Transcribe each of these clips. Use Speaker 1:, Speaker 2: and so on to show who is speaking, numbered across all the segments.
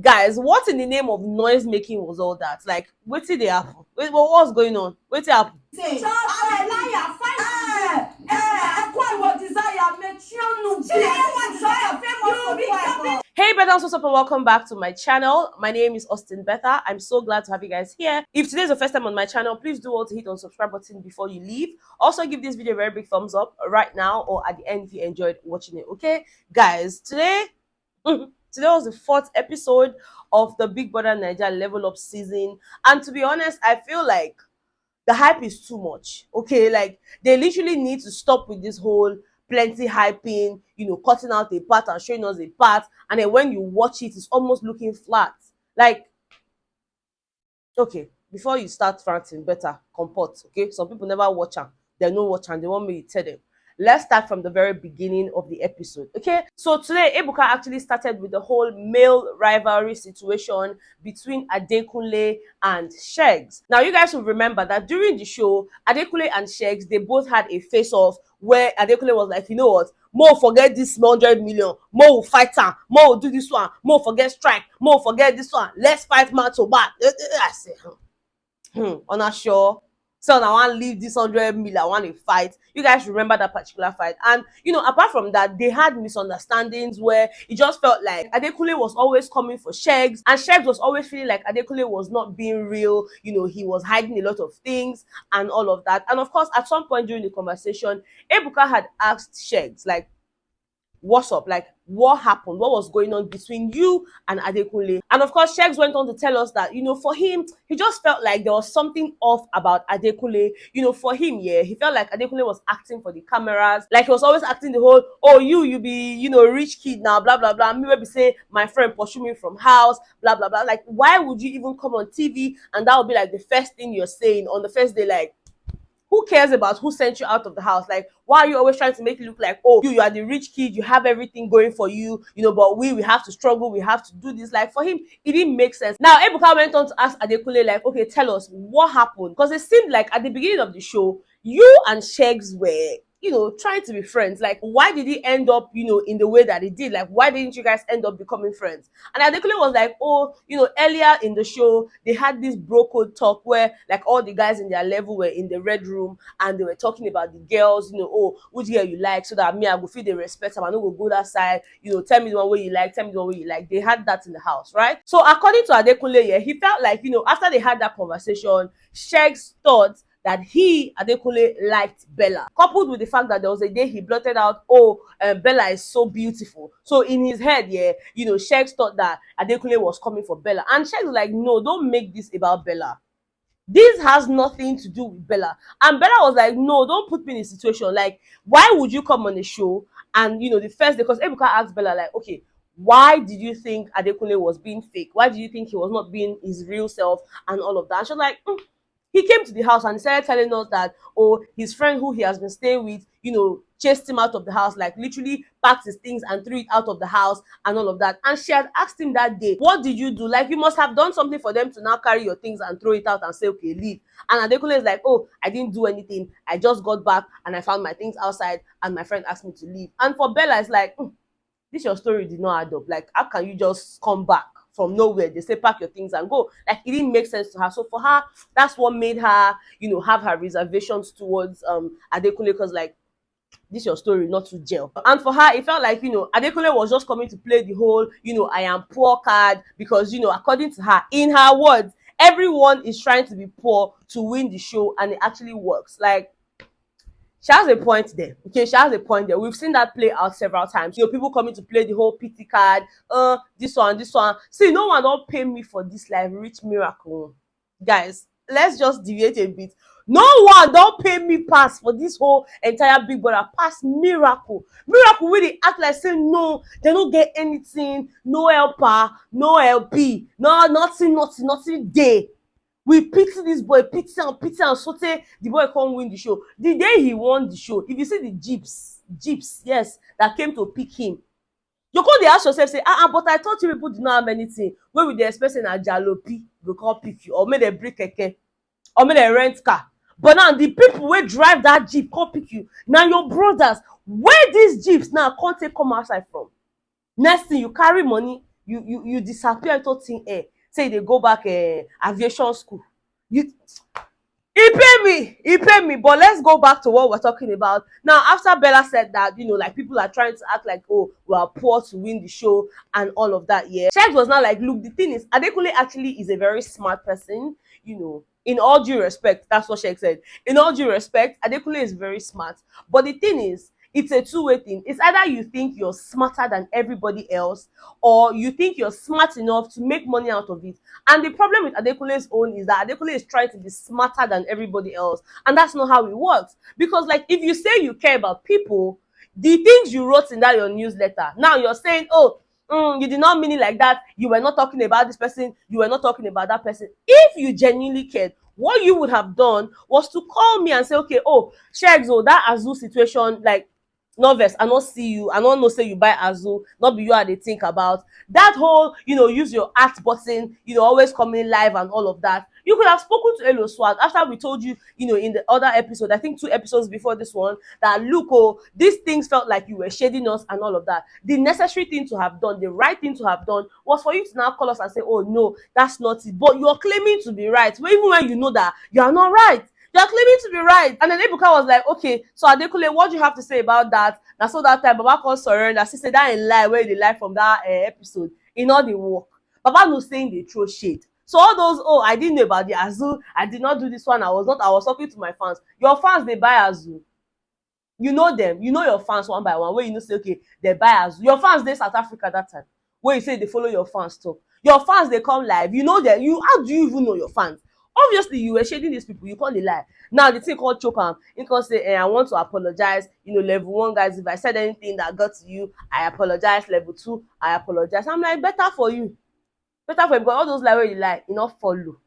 Speaker 1: Guys, what in the name of noise making was all that? Like, what did they happen? Wait, what's going on? What happened? Hey Bethans, what's up and welcome back to my channel. My name is Austin Betha. I'm so glad to have you guys here. If today's the first time on my channel, please do all to hit on subscribe button before you leave. Also give this video a very big thumbs up right now or at the end if you enjoyed watching it. Okay guys, today was the 4th episode of the Big Brother Naija level up season, and to be honest, I feel like the hype is too much. Okay, like they literally need to stop with this whole plenty hyping, you know, cutting out a part and showing us a part, and then when you watch it, it's almost looking flat. Like, okay, before you start ranting, better comport. Okay, some people never watch them, they don't watch and they want me to tell them. Let's start from the very beginning of the episode. Okay, so today Ebuka actually started with the whole male rivalry situation between Adekunle and Sheggz. Now you guys will remember that during the show, Adekunle and Sheggz, they both had a face-off where Adekunle was like, you know what, Mo forget this 100 million, Mo will fight her, Mo will do this one, Mo forget strike, Mo forget this one, let's fight man to man. I say, on a show. So now I want to leave this 100 million, I want to fight. You guys remember that particular fight. And, you know, apart from that, they had misunderstandings where it just felt like Adekunle was always coming for Sheggz, and Sheggz was always feeling like Adekunle was not being real. You know, he was hiding a lot of things and all of that. And of course, at some point during the conversation, Ebuka had asked Sheggz, like, what's up? Like, what happened? What was going on between you and Adekunle? And of course, Sheggz went on to tell us that, you know, for him, he just felt like there was something off about Adekunle. You know, for him, yeah, he felt like Adekunle was acting for the cameras. Like, he was always acting the whole, oh, you be, you know, rich kid now, blah, blah, blah. Me maybe say, my friend pursue me from house, blah, blah, blah. Like, why would you even come on TV? And that would be like the first thing you're saying on the first day, like, who cares about who sent you out of the house? Like, why are you always trying to make it look like, oh, you are the rich kid, you have everything going for you, you know, but we have to struggle, we have to do this. Like, for him, it didn't make sense. Now, Ebuka went on to ask Adekunle, like, okay, tell us what happened. Because it seemed like at the beginning of the show, you and Sheggz were, you know, trying to be friends. Like, why did he end up, you know, in the way that he did? Like, why didn't you guys end up becoming friends? And Adekunle was like, oh, you know, earlier in the show, they had this bro code talk where, like, all the guys in their level were in the red room and they were talking about the girls, you know, oh, which girl you like, so that me, I go feel the respect, I'm not go that side, you know, tell me the one way you like, tell me the one way you like. They had that in the house, right? So according to Adekunle, yeah, he felt like, you know, after they had that conversation, Sheggz thought that he, Adekunle, liked Bella. Coupled with the fact that there was a day he blurted out, oh, Bella is so beautiful. So in his head, yeah, you know, Sheggz thought that Adekunle was coming for Bella. And Sheggz was like, no, don't make this about Bella. This has nothing to do with Bella. And Bella was like, no, don't put me in a situation. Like, why would you come on the show? And, you know, the first day, because Ebuka asked Bella, like, okay, why did you think Adekunle was being fake? Why did you think he was not being his real self and all of that? And she was like, he came to the house and started telling us that, oh, his friend who he has been staying with, you know, chased him out of the house, like literally packed his things and threw it out of the house and all of that. And she had asked him that day, what did you do? Like, you must have done something for them to now carry your things and throw it out and say, okay, leave. And Adekunle is like, oh, I didn't do anything. I just got back and I found my things outside and my friend asked me to leave. And for Bella, it's like, this your story did not add up. Like, how can you just come back from nowhere? They say pack your things and go. Like, it didn't make sense to her. So for her, that's what made her, you know, have her reservations towards Adekunle, because like, this your story not to gel. And for her, it felt like, you know, Adekunle was just coming to play the whole, you know, I am poor card, because, you know, according to her, in her words, everyone is trying to be poor to win the show, and it actually works. Like, she has a point there. Okay, she has a point there. We've seen that play out several times. You know, people coming to play the whole pity card. This one, this one. See, no one don't pay me for this life. Rich miracle. Guys, let's just deviate a bit. No one don't pay me pass for this whole entire Big Brother. Pass miracle. Miracle where they act like saying no, they don't get anything. No helper, no LP. No, nothing there. We pity this boy, pity and so the boy can't win the show. The day he won the show, if you see the jeeps, yes, that came to pick him, you can't ask yourself, say, but I thought you people did not have anything. Where would they expect a jalopy go come pick you, or may they break keke, or may they rent car? But now the people wey drive that jeep come pick you, now your brothers. Where these jeeps now can't take come outside from? Next thing, you carry money, you disappear into thin air, say they go back aviation school. You he pay me. But let's go back to what we're talking about now. After Bella said that, like people are trying to act like, oh, we are poor to win the show and all of that, yeah, Sheggz was now like, look, the thing is, Adekunle actually is a very smart person, in all due respect. That's what Sheggz said. In all due respect, Adekunle is very smart, but the thing is, it's a two-way thing. It's either you think you're smarter than everybody else, or you think you're smart enough to make money out of it. And the problem with Adekunle's own is that Adekunle is trying to be smarter than everybody else, and that's not how it works. Because, like, if you say you care about people, the things you wrote in that your newsletter, now you're saying, oh, you did not mean it like that. You were not talking about this person. You were not talking about that person. If you genuinely cared, what you would have done was to call me and say, okay, oh, Sheggz, oh, that Azul situation, like, novice, I not see you, I not know say you buy Azul, not be you are they think about that whole, use your at button, always coming live and all of that. You could have spoken to Elo Swag after we told you, in the other episode, I think 2 episodes before this one, that look, oh, these things felt like you were shading us and all of that. The necessary thing to have done, the right thing to have done, was for you to now call us and say, oh no, that's not it. But you're claiming to be right, even when you know that you are not right. You're claiming to be right. And then Ebuka was like, okay, so Adekunle, what do you have to say about that? Now, so that time, Baba called surrender. She said that in lie, where they lie from that episode, in all the work. Baba no saying they throw shade. So all those, oh, I didn't know about the Azul, I did not do this one, I was talking to my fans. Your fans, they buy Azul. You know them. You know your fans one by one. Where you know say, okay, they buy Azul. Your fans, they South Africa that time. Where you say they follow your fans talk. Your fans, they come live. You know them. How do you even know your fans? Obviously, you were shading these people. You can't lie. Now, the thing called choke am, you can say, I want to apologize. Level 1 guys, if I said anything that got to you, I apologize. Level 2, I apologize. I'm like, better for you. Better for you, because all those lie where you lie, enough follow.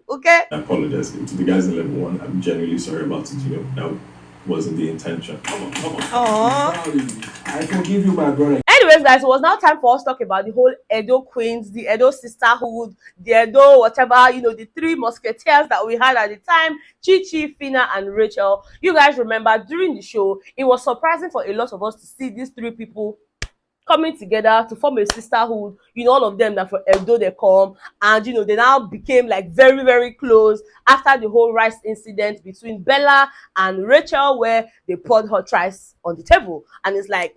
Speaker 1: Okay?
Speaker 2: I apologize to the guys in level 1. I'm genuinely sorry about it. That wasn't the intention. Come on.
Speaker 1: Aww.
Speaker 3: I forgive you, my brother.
Speaker 1: Anyways, guys, it was now time for us to talk about the whole Edo Queens, the Edo sisterhood, the Edo whatever, the 3 musketeers that we had at the time, Chichi, Phyna, and Rachel. You guys remember during the show, it was surprising for a lot of us to see these 3 people coming together to form a sisterhood. All of them that for Edo they come, and they now became like very, very close after the whole rice incident between Bella and Rachel, where they poured hot rice on the table. And it's like,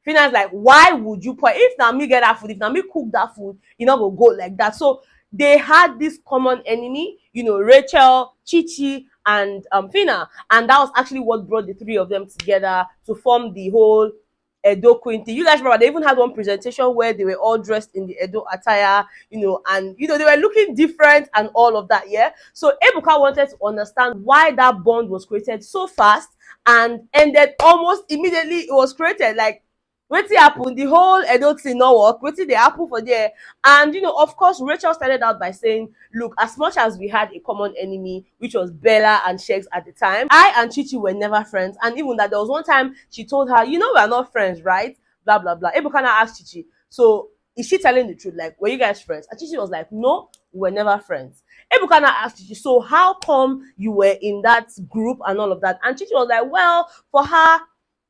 Speaker 1: Phyna's like, why would you pour? If now me get that food, if now me cook that food, will go like that. So they had this common enemy, Rachel, Chichi, and Phyna, and that was actually what brought the 3 of them together to form the whole Edo Queen thing. You guys remember they even had one presentation where they were all dressed in the Edo attire, and they were looking different and all of that, yeah. So Ebuka wanted to understand why that bond was created so fast and ended almost immediately. It was created like, wetin happen, the whole Edo thing no work, wetin dey happen for there. And of course, Rachel started out by saying, look, as much as we had a common enemy, which was Bella and Sheggz at the time, I and Chichi were never friends. And even that there was one time she told her, we are not friends, right? Blah blah blah. Ebuka asked Chichi, so is she telling the truth? Like, were you guys friends? And Chichi was like, no, we were never friends. Ebuka asked Chichi, so how come you were in that group and all of that? And Chichi was like, well, for her,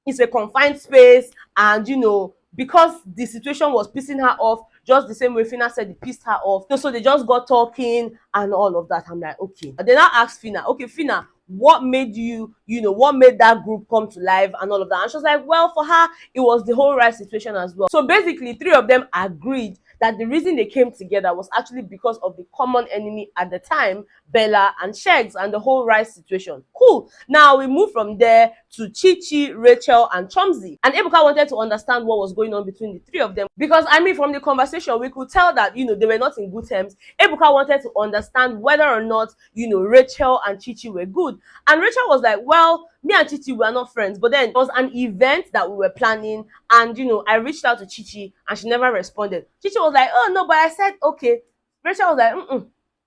Speaker 1: it's a confined space, and because the situation was pissing her off, just the same way Phyna said it pissed her off. So they just got talking and all of that. I'm like, okay. And then I asked Phyna, okay, Phyna, what made what made that group come to life and all of that? And she was like, well, for her, it was the whole rice situation as well. So basically, 3 of them agreed that the reason they came together was actually because of the common enemy at the time, Bella and Sheggz, and the whole rice situation. Cool. Now we move from there to Chichi, Rachel, and Chomzy. And Ebuka wanted to understand what was going on between the 3 of them, because from the conversation we could tell that they were not in good terms. Ebuka wanted to understand whether or not Rachel and Chichi were good. And Rachel was like, well, me and Chichi were not friends, but then it was an event that we were planning, and I reached out to Chichi and she never responded. Chichi was like, oh no, but I said okay. Rachel was like,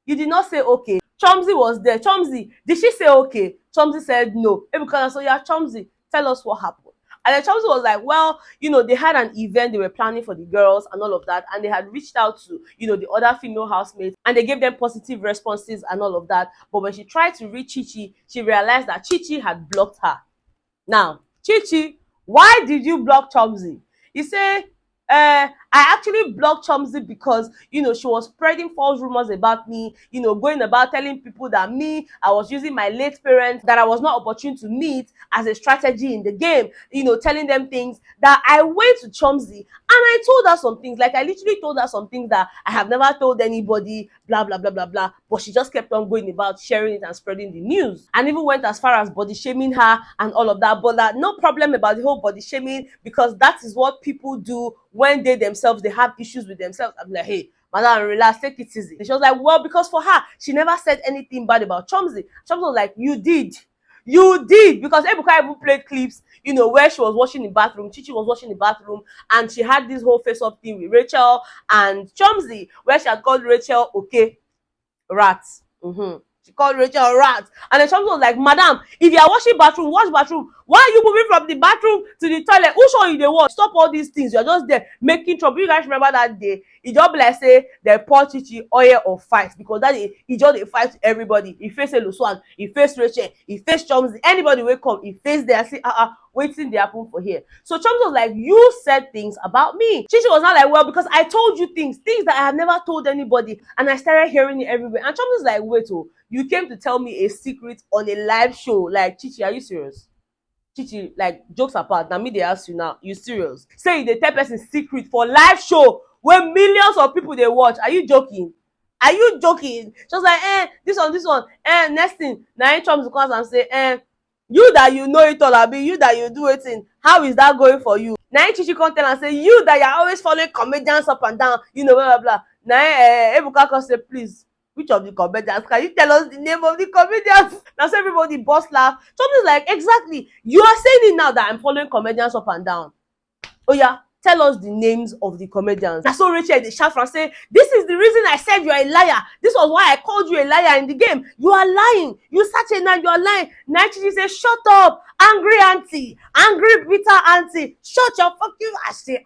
Speaker 1: you did not say okay. Chomzy was there. Chomzy, did she say okay? Chomzy said no. Ebuka, so yeah, Chomzy, tell us what happened. And then Chomzy was like, well, they had an event they were planning for the girls and all of that, and they had reached out to, the other female housemates, and they gave them positive responses and all of that. But when she tried to reach Chichi, she realized that Chichi had blocked her. Now, Chichi, why did you block Chomzy? He say, I actually blocked Chomzy because, she was spreading false rumors about me, going about telling people that I was using my late parents that I was not opportune to meet as a strategy in the game, telling them things that I went to Chomzy and I told her some things, like I literally told her some things that I have never told anybody, blah, blah, blah, blah, blah, but she just kept on going about sharing it and spreading the news, and even went as far as body shaming her and all of that. But no problem about the whole body shaming, because that is what people do when they themselves, they have issues with themselves. I'm like, hey, madam, relax, take it easy. And she was like, well, because for her, she never said anything bad about Chomzy. Chomzy was like, you did, because Ebuka even played clips, where she was washing the bathroom, Chichi was washing the bathroom, and she had this whole face-off thing with Rachel and Chomzy, where she had called Rachel, okay, rats. She called Rachel rat. And then Chomzy was like, madam, if you are washing bathroom, wash bathroom. Why are you moving from the bathroom to the toilet? Who show you the wash? Stop all these things. You're just there making trouble. You guys remember that day? It just be like say they pour Chichi oil or fight, because that day he just dey fight everybody. He face Eluswan, he face Rachel, he face Chomzy. Anybody will come, he face there. Say, waiting they happen for here. So Chomzy was like, you said things about me. Chichi was not like, well, because I told you things that I have never told anybody, and I started hearing it everywhere. And Chomzy was like, wait, you came to tell me a secret on a live show? Like, Chichi, are you serious? Chichi, like, jokes apart, now me they ask you now, you serious? Say they tell person secret for live show where millions of people they watch. Are you joking? Are you joking? She was like, this one, next thing, now Chomzy comes and say, you that you know it all, abi, you that you do it in, how is that going for you? Now Chichi come tell and say, you that you're always following comedians up and down, blah, blah, blah. Now Ebuka come say, please, which of the comedians? Can you tell us the name of the comedians? Now so everybody bust laugh. Something's like, exactly, you are saying it now that I'm following comedians up and down. Oh yeah, tell us the names of the comedians. That's so Rachel they shout and say, this is the reason I said you are a liar. This was why I called you a liar in the game. You are lying. You such a man, you are lying. Now Chichi say, shut up, angry auntie, angry bitter auntie. Shut your fucking I say,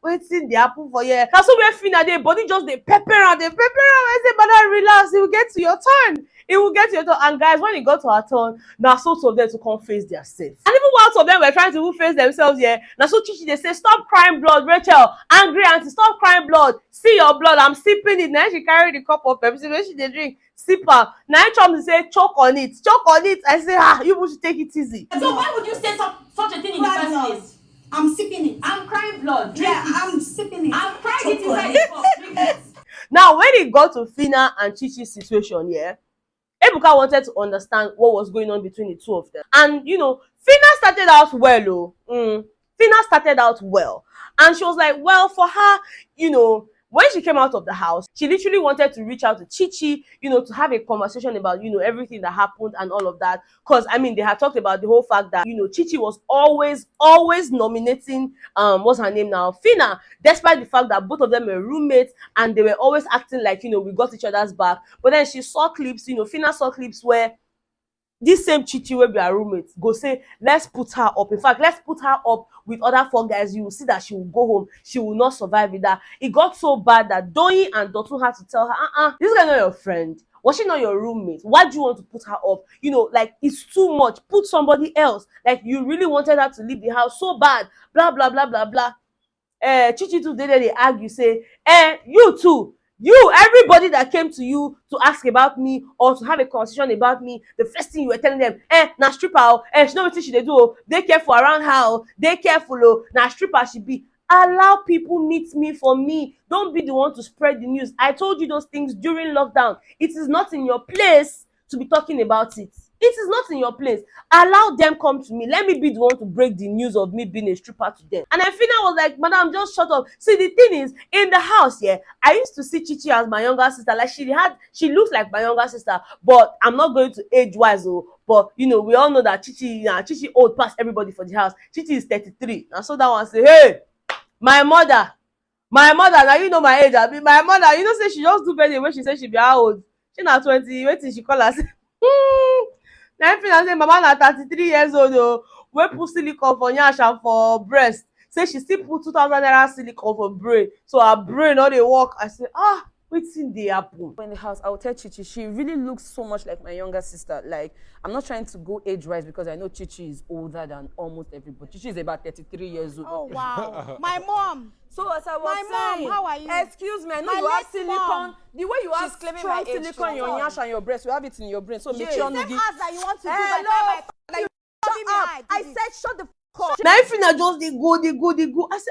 Speaker 1: waiting the apple for you. That's so where Phyna dey body just they pepper and they pepper. I say, but relax, it will get to your turn. It will get to your turn. And guys, when it got to our turn, now so of them to come face their self. And even while some of them were trying to face themselves, yeah. Now so Chichi they say, stop crying blood, Rachel. Angry auntie, stop crying blood. See your blood, I'm sipping it. Now she carry the cup of Pepsi when she dey drink. Sip her. Now Chomzy say, choke on it. Choke on it. I say, you should take it easy.
Speaker 3: So why would you say such a thing in the first place? I'm sipping it. I'm crying blood. Yeah, I'm sipping it. I'm crying it inside the cup. Drink it.
Speaker 1: Now when it got to Phyna and Chichi's situation, yeah, Ebuka wanted to understand what was going on between the two of them. And, Phyna started out well, Phyna started out well. And she was like, well, for her, when she came out of the house, she literally wanted to reach out to Chichi, to have a conversation about, everything that happened and all of that. Because, they had talked about the whole fact that, Chichi was always nominating, what's her name now? Phyna, despite the fact that both of them were roommates and they were always acting like, we got each other's back. But then she saw clips, Phyna saw clips where this same Chichi will be her roommate go say, let's put her up. In fact, let's put her up with other 4 guys. You will see that she will go home. She will not survive with that. It got so bad that Doyin and Dotun had to tell her, this guy not your friend. Was she not your roommate? Why do you want to put her up? Like, it's too much. Put somebody else. Like, you really wanted her to leave the house so bad. Blah, blah, blah, blah, blah. Chichi too, they argue, say, you too. Everybody that came to you to ask about me or to have a conversation about me, the first thing you were telling them, na stripper, she know what she dey do, dey careful around her, dey careful, na stripper she be. Allow people meet me for me. Don't be the one to spread the news. I told you those things during lockdown. It is not in your place to be talking about it. It is not in your place. Allow them come to me. Let me be the one to break the news of me being a stripper to them. And then Phyna was like, madam, just shut up. See, the thing is, in the house, yeah, I used to see Chichi as my younger sister. Like, she looks like my younger sister, but I'm not going to age-wise, but, we all know that Chichi old past everybody for the house. Chichi is 33. And so that one say, hey, my mother, now you know my age. I mean, my mother, say she just do birthday when she said she be how old? She na 20, wait till she call us. Now Phyna say, mama na 33 years old, wey put silicone for nyash and for breast. Say she still put 2,000 naira silicone for brain, so her brain no dey work. I say, wetin dey happen?
Speaker 4: In the house, I will tell Chichi, she really looks so much like my younger sister. Like, I'm not trying to go age-wise because I know Chichi is older than almost everybody. Chichi is about 33 years old.
Speaker 5: Oh, wow. My mom.
Speaker 4: So as I was saying,
Speaker 5: mom, how are you?
Speaker 4: Excuse me, I know
Speaker 5: My
Speaker 4: you have
Speaker 5: late
Speaker 4: silicone.
Speaker 5: mom.
Speaker 4: The way you have
Speaker 5: claiming
Speaker 4: strong
Speaker 5: my age
Speaker 4: silicone in your
Speaker 5: too.
Speaker 4: nyash and your breast, you have it in your brain. So make
Speaker 5: The
Speaker 4: sure
Speaker 5: same
Speaker 4: no
Speaker 5: ass that you want to do
Speaker 4: Hello,
Speaker 5: by
Speaker 4: shut up. I said shut the f up.
Speaker 1: Now Phyna just dey go. I say,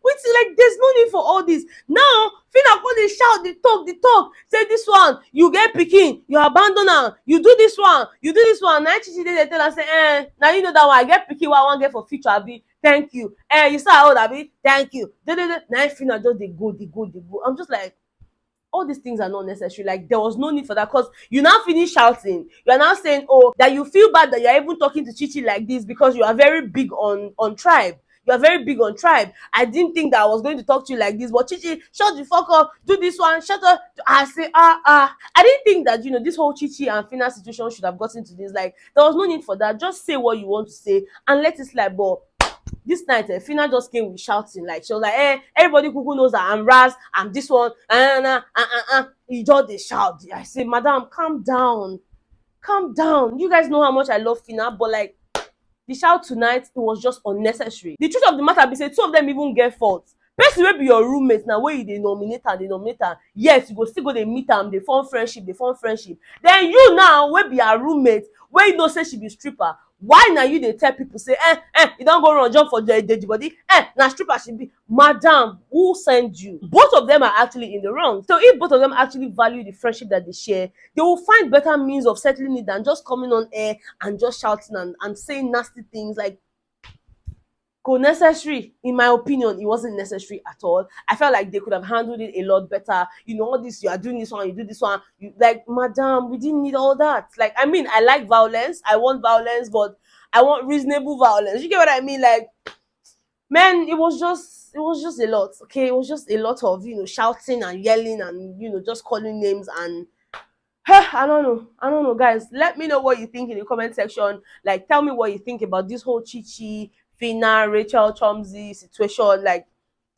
Speaker 1: wetin, like, there's no need for all this. Now Phyna come dey shout, dey talk. Say this one, you get pikin, you abandon am, you do this one. Now Chichi dey tell am say, now you know that one, I get pikin wey I wan get for future, abi. Thank you. You say I old, abi. Thank you. Now Phyna just dey go. I'm just like, all these things are not necessary. Like, there was no need for that, because you now finish shouting. You are now saying, that you feel bad that you are even talking to Chichi like this because you are very big on tribe. You are very big on tribe. I didn't think that I was going to talk to you like this, but Chichi, shut the fuck up, do this one, shut up. I say, I didn't think that, this whole Chichi and Phyna situation should have gotten to this. Like, there was no need for that. Just say what you want to say and let it slide. But this night, Phyna just came with shouting. Like, she was like, everybody kuku knows that I'm Raz, I'm this one, he just dey shout. I say, madam, calm down. You guys know how much I love Phyna, but like, the shout tonight, it was just unnecessary. The truth of the matter be say two of them even get fault. Person wey be your roommate na wey you dey nominate am, yes, you go still go dey meet am, dey form friendship. Then you now wey be her roommate, wey you know say she be stripper, why na you dey tell people say, you don go run jump for the body, na stripper she be? Madam, who send you? Both of them are actually in the wrong. So if both of them actually value the friendship that they share, they will find better means of settling it than just coming on air and just shouting and saying nasty things. Like, necessary. In my opinion, it wasn't necessary at all. I felt like they could have handled it a lot better. All this, you are doing this one, you do this one. Like, madam, we didn't need all that. Like, I mean, I like violence. I want violence, but I want reasonable violence. You get what I mean? Like, man, it was just a lot. Okay, it was just a lot of shouting and yelling and just calling names and I don't know, guys. Let me know what you think in the comment section. Like, tell me what you think about this whole Chichi, Phyna, Rachel, Chomzy situation. Like,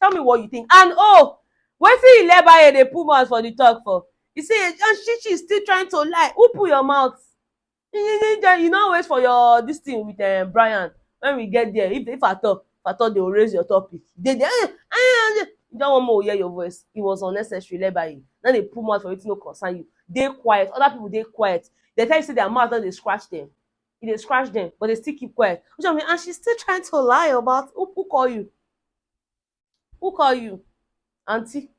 Speaker 1: tell me what you think. And wetin Ileba dey put mouth for the talk for? You see, and Chichi is still trying to lie. Who put your mouth? You know, wait for your this thing with Brian. When we get there, if I talk they will raise your topic. You don't want more hear your voice. It was unnecessary. Ileba. Now they put mouth for it, no concern you. They quiet. Other people, they quiet. They tell you say their mouth, they scratch them. They scratch them, but they still keep quiet. Which I mean, and she's still trying to lie about who call you? Who call you? Auntie.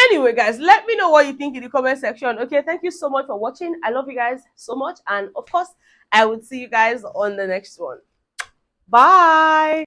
Speaker 1: Anyway, guys, let me know what you think in the comment section. Okay, thank you so much for watching. I love you guys so much. And of course, I will see you guys on the next one. Bye.